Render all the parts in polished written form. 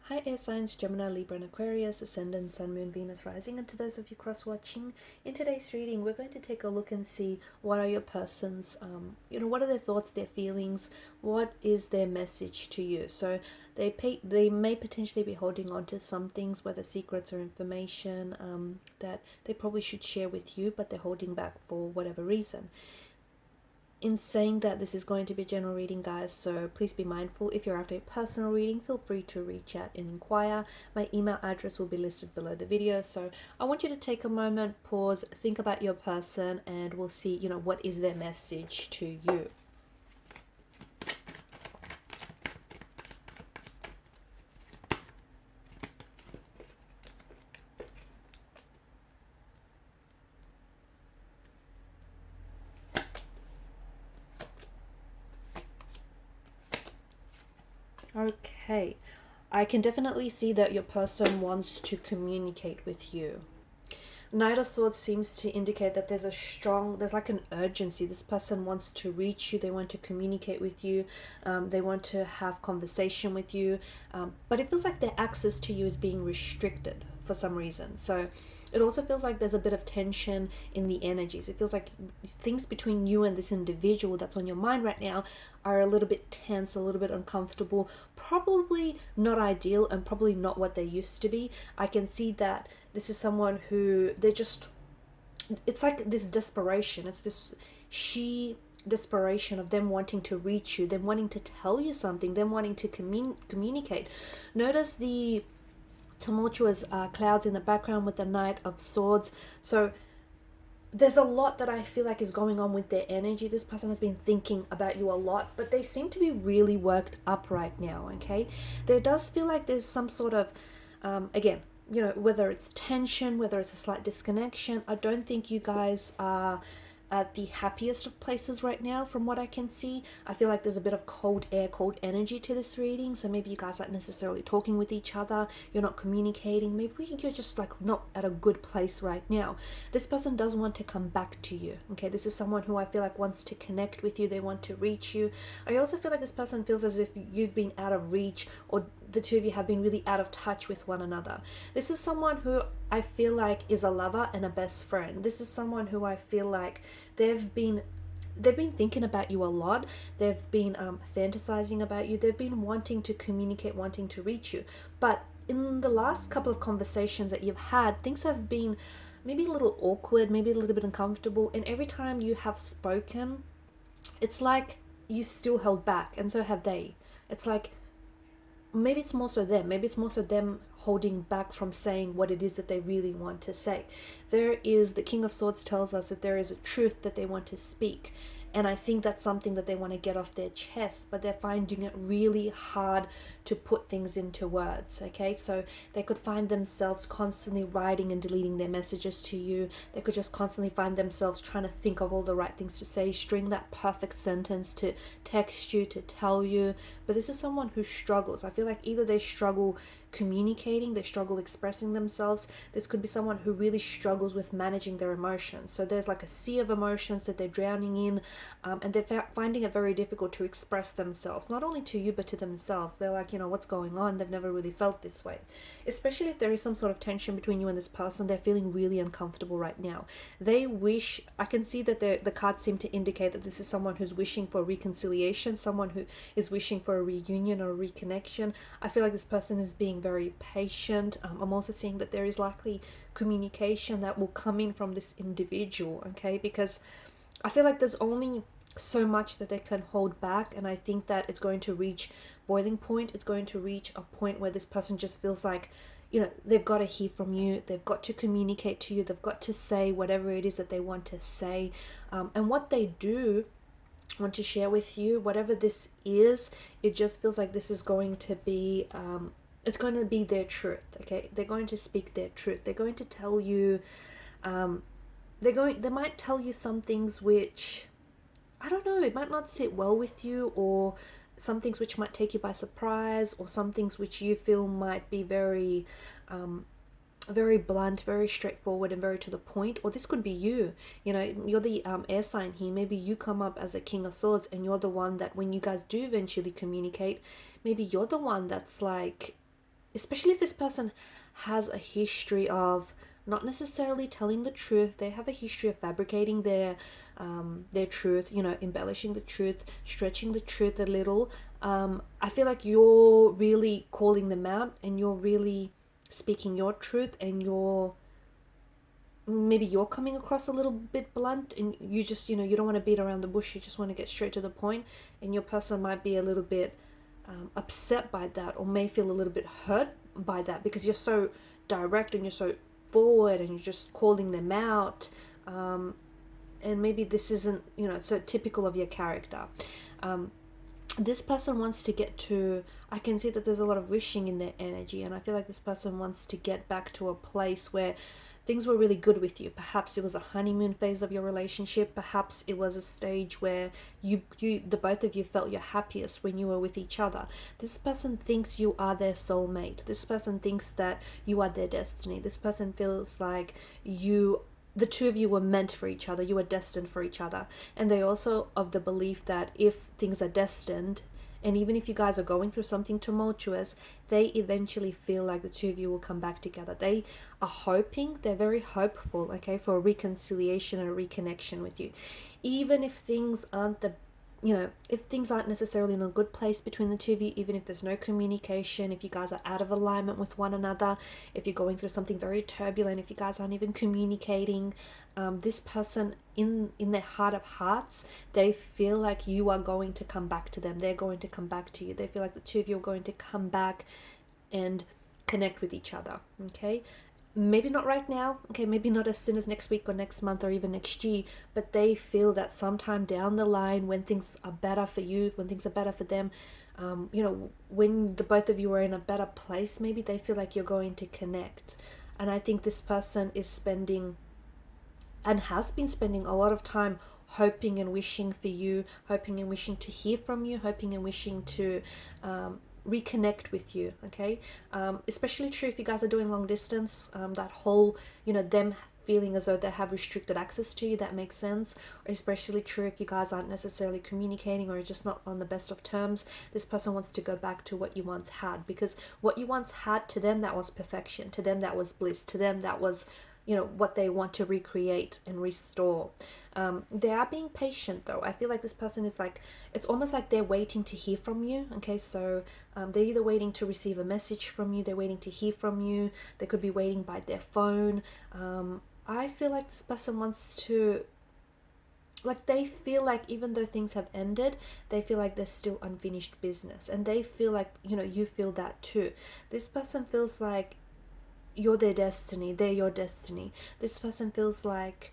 Hi air signs, Gemini, Libra and Aquarius, Ascendant, Sun, Moon, Venus, Rising. And to those of you cross-watching, in today's reading, we're going to take a look and see what are your person's, what are their thoughts, their feelings, what is their message to you. So they may potentially be holding on to some things, whether secrets or information that they probably should share with you, but they're holding back for whatever reason. In saying that, this is going to be a general reading, guys, so please be mindful. If you're after a personal reading, feel free to reach out and inquire. My email address will be listed below the video. So I want you to take a moment, pause, think about your person, and we'll see, what is their message to you. Okay, I can definitely see that your person wants to communicate with you. Knight of Swords seems to indicate that there's like an urgency. This person wants to reach you, they want to communicate with you, they want to have conversation with you, but it feels like their access to you is being restricted for some reason. So it also feels like there's a bit of tension in the energies. It feels like things between you and this individual that's on your mind right now are a little bit tense, a little bit uncomfortable, probably not ideal, and probably not what they used to be. I can see that this is someone who it's like this desperation. It's this desperation of them wanting to reach you, them wanting to tell you something, them wanting to communicate. Notice the tumultuous clouds in the background with the Knight of Swords. So there's a lot that I feel like is going on with their energy. This person has been thinking about you a lot, but they seem to be really worked up right now, okay? There does feel like there's some sort of, again, whether it's tension, whether it's a slight disconnection. I don't think you guys are at the happiest of places right now from what I can see. I feel like there's a bit of cold air, cold energy to this reading. So maybe you guys aren't necessarily talking with each other, you're not communicating, maybe you're just like not at a good place right now. This person does want to come back to you, okay? This is someone who I feel like wants to connect with you, they want to reach you. I also feel like this person feels as if you've been out of reach, or the two of you have been really out of touch with one another. This is someone who I feel like is a lover and a best friend. This is someone who I feel like they've been thinking about you a lot. They've been fantasizing about you. They've been wanting to communicate, wanting to reach you. But in the last couple of conversations that you've had, things have been maybe a little awkward, maybe a little bit uncomfortable. And every time you have spoken, it's like you still held back, and so have they. It's like maybe it's more so them holding back from saying what it is that they really want to say. The King of Swords tells us that there is a truth that they want to speak, and I think that's something that they want to get off their chest, but they're finding it really hard to put things into words, okay? So they could find themselves constantly writing and deleting their messages to you. They could just constantly find themselves trying to think of all the right things to say, string that perfect sentence to text you, to tell you. But this is someone who struggles. I feel like either they struggle communicating, they struggle expressing themselves. This could be someone who really struggles with managing their emotions. So there's like a sea of emotions that they're drowning in, and they're finding it very difficult to express themselves, not only to you but to themselves. They're like, what's going on? They've never really felt this way. Especially if there is some sort of tension between you and this person, they're feeling really uncomfortable right now. I can see that the cards seem to indicate that this is someone who's wishing for reconciliation, someone who is wishing for a reunion or a reconnection. I feel like this person is being very patient. I'm also seeing that there is likely communication that will come in from this individual, okay? Because I feel like there's only so much that they can hold back, and I think that it's going to reach boiling point. It's going to reach a point where this person just feels like, they've got to hear from you, they've got to communicate to you, they've got to say whatever it is that they want to say, and what they do want to share with you, whatever this is, it just feels like this is going to be it's going to be their truth, okay? They're going to speak their truth. They're going to tell you they might tell you some things which, I don't know, it might not sit well with you, or some things which might take you by surprise, or some things which you feel might be very very blunt, very straightforward, and very to the point. Or this could be you, you're the air sign here. Maybe you come up as a King of Swords, and you're the one that when you guys do eventually communicate, maybe you're the one that's like especially if this person has a history of not necessarily telling the truth. They have a history of fabricating their truth, you know, embellishing the truth, stretching the truth a little. I feel like you're really calling them out, and you're really speaking your truth, and maybe you're coming across a little bit blunt, and you just, you know, you don't want to beat around the bush, you just want to get straight to the point, and your person might be a little bit upset by that, or may feel a little bit hurt by that, because you're so direct and you're so forward and you're just calling them out. And maybe this isn't, you know, so typical of your character. This person wants to get to, I can see that there's a lot of wishing in their energy, and I feel like this person wants to get back to a place where things were really good with you. Perhaps it was a honeymoon phase of your relationship. Perhaps it was a stage where the both of you felt your happiest when you were with each other. This person thinks you are their soulmate. This person thinks that you are their destiny. This person feels like the two of you were meant for each other. You were destined for each other. And they also of the belief that if things are destined, and even if you guys are going through something tumultuous, they eventually feel like the two of you will come back together. They are hoping, they're very hopeful, okay, for a reconciliation and a reconnection with you. Even if things aren't if things aren't necessarily in a good place between the two of you, even if there's no communication, if you guys are out of alignment with one another, if you're going through something very turbulent, if you guys aren't even communicating, this person in their heart of hearts, they feel like you are going to come back to them. They're going to come back to you. They feel like the two of you are going to come back and connect with each other, okay? Maybe not right now, okay, maybe not as soon as next week or next month or even next year, but they feel that sometime down the line, when things are better for you, when things are better for them, when the both of you are in a better place, maybe they feel like you're going to connect. And I think this person is spending and has been spending a lot of time hoping and wishing for you, hoping and wishing to hear from you, hoping and wishing to reconnect with you, okay? Especially true if you guys are doing long distance, that whole, them feeling as though they have restricted access to you, that makes sense. Especially true if you guys aren't necessarily communicating or just not on the best of terms. This person wants to go back to what you once had, because what you once had, to them that was perfection, to them that was bliss, to them that was what they want to recreate and restore. They are being patient though. I feel like this person is like, it's almost like they're waiting to hear from you, okay? So they're either waiting to receive a message from you, they're waiting to hear from you, they could be waiting by their phone. I feel like this person wants to, like, they feel like even though things have ended, they feel like there's still unfinished business, and they feel like, you feel that too. This person feels like you're their destiny, they're your destiny. This person feels like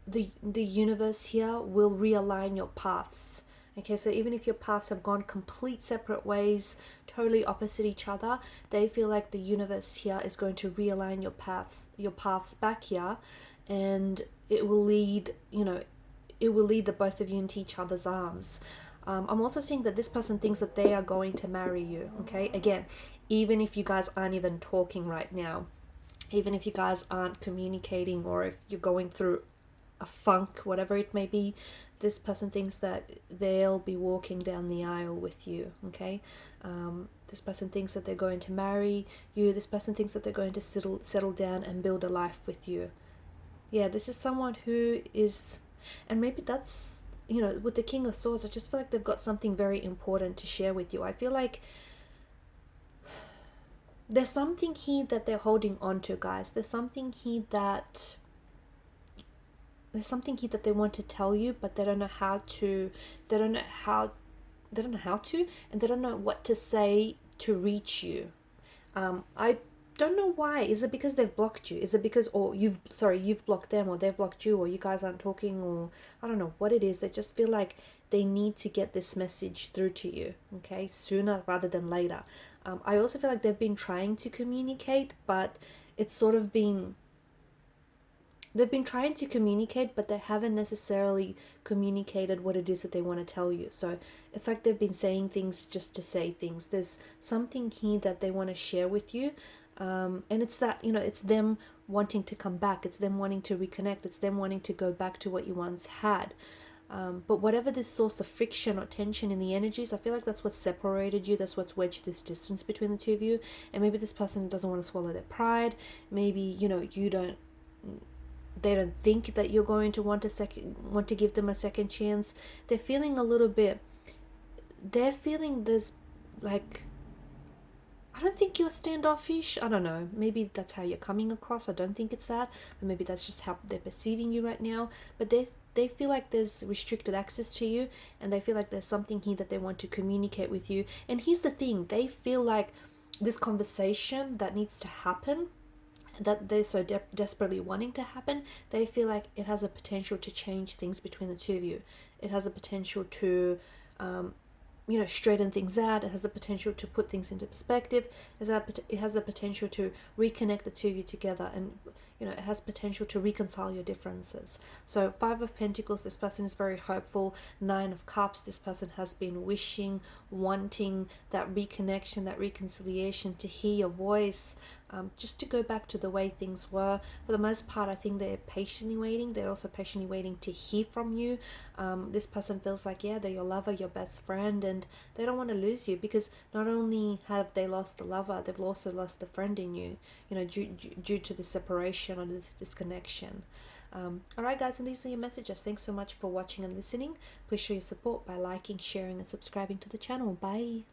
the universe here will realign your paths. Okay, so even if your paths have gone complete separate ways, totally opposite each other, they feel like the universe here is going to realign your paths back here, and it will lead the both of you into each other's arms. I'm also seeing that this person thinks that they are going to marry you, okay? Again, even if you guys aren't even talking right now, even if you guys aren't communicating, or if you're going through a funk, whatever it may be, this person thinks that they'll be walking down the aisle with you, okay? This person thinks that they're going to marry you. This person thinks that they're going to settle down and build a life with you. Yeah, this is someone who is, and maybe that's, with the King of Swords, I just feel like they've got something very important to share with you. I feel like there's something here that they're holding on to, guys. There's something here that they want to tell you, but they don't know how to. They don't know how to, and they don't know what to say to reach you. I don't know why. Is it because they've blocked you? Is it because, or you've blocked them, or they've blocked you, or you guys aren't talking, or I don't know what it is. They just feel like they need to get this message through to you, okay, sooner rather than later. I also feel like they've been trying to communicate, but it's sort of been, they've been trying to communicate, but they haven't necessarily communicated what it is that they want to tell you. So it's like they've been saying things just to say things. There's something here that they want to share with you. And it's that, it's them wanting to come back. It's them wanting to reconnect. It's them wanting to go back to what you once had. But whatever this source of friction or tension in the energies, I feel like that's what separated you. That's what's wedged this distance between the two of you. And maybe this person doesn't want to swallow their pride. Maybe, you know, they don't think that you're going to want to give them a second chance. They're feeling a little bit, they're feeling this, like, I don't think you're standoffish. I don't know. Maybe that's how you're coming across. I don't think it's that. But maybe that's just how they're perceiving you right now. But they feel like there's restricted access to you, and they feel like there's something here that they want to communicate with you. And here's the thing. They feel like this conversation that needs to happen, that they're so desperately wanting to happen, they feel like it has a potential to change things between the two of you. It has a potential to you know, straighten things out. It has the potential to put things into perspective. It has the potential to reconnect the two of you together, and you know, it has potential to reconcile your differences. So 5 of Pentacles, this person is very hopeful. 9 of Cups, this person has been wishing, wanting that reconnection, that reconciliation, to hear your voice, just to go back to the way things were. For the most part, I think they're patiently waiting. They're also patiently waiting to hear from you. This person feels like, yeah, they're your lover, your best friend, and they don't want to lose you, because not only have they lost the lover, they've also lost the friend in you, you know, due to the separation or this disconnection. Alright guys, and these are your messages. Thanks so much for watching and listening. Please show your support by liking, sharing, and subscribing to the channel. Bye.